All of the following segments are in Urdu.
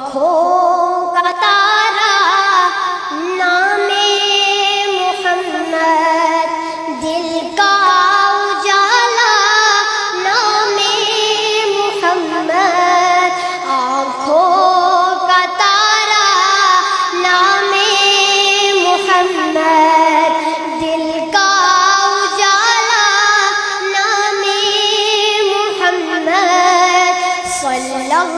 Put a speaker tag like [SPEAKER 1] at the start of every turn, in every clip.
[SPEAKER 1] آنکھوں کا تارا نام محمد، دل کا اجالا نام محمد، آنکھوں کا تارا نام محمد، دل کا اجالا نام محمد، صلی اللہ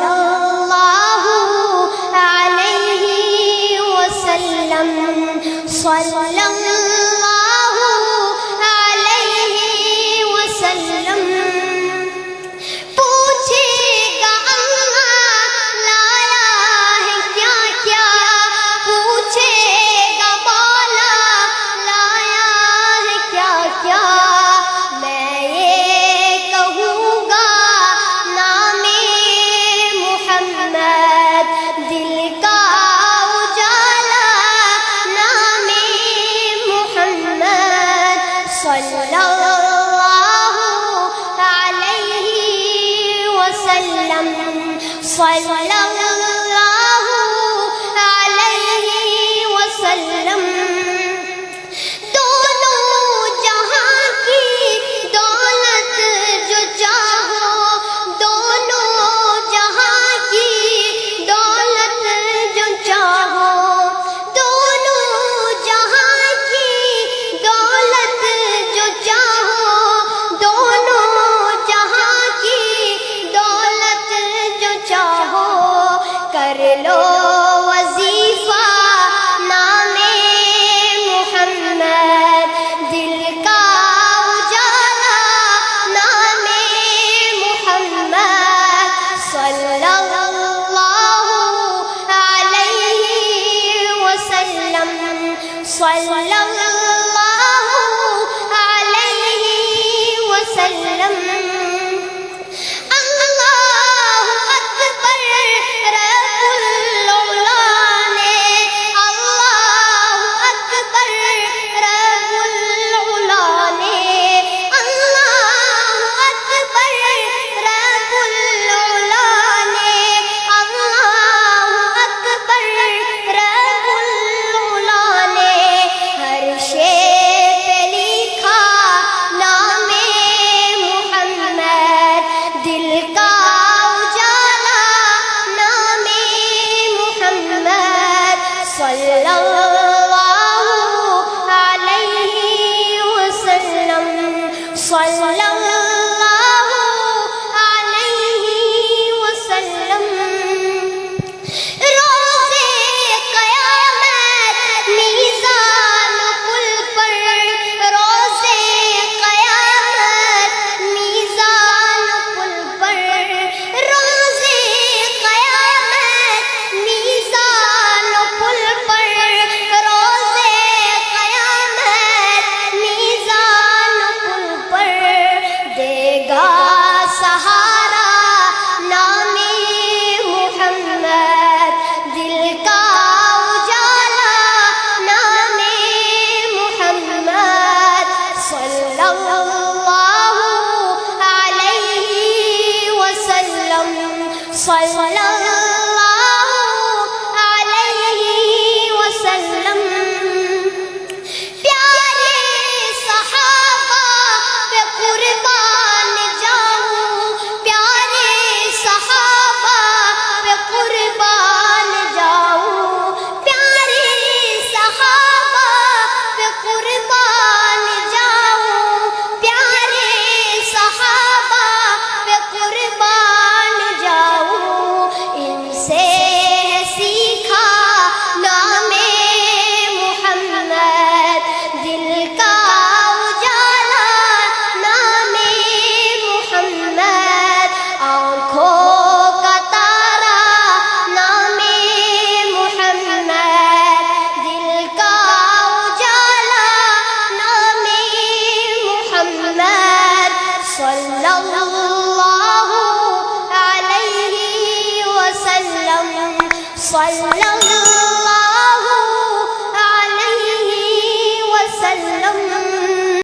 [SPEAKER 1] علیہ وسلم، صلی اللہ علیہ وسلم۔ پوچھے گا اللہ لایا ہے کیا کیا، پوچھے گا مولا لایا ہے کیا کیا، میں یہ کہوں گا نام محمد، دل کا اجالا نام محمد، صلی اللہ علیہ وسلم، صلی اللہ علیہ وسلم۔ دونوں جہاں کی دولت جو چاہو، دونوں جہاں کی دولت جو چاہو، دونوں جہاں کی دولت جو چاہو، دونوں جہاں کی دولت جو چاہو، کر لو وظیفہ نام محمد، دل کا اجالا نام محمد، صلی اللہ علیہ وسلم، صلی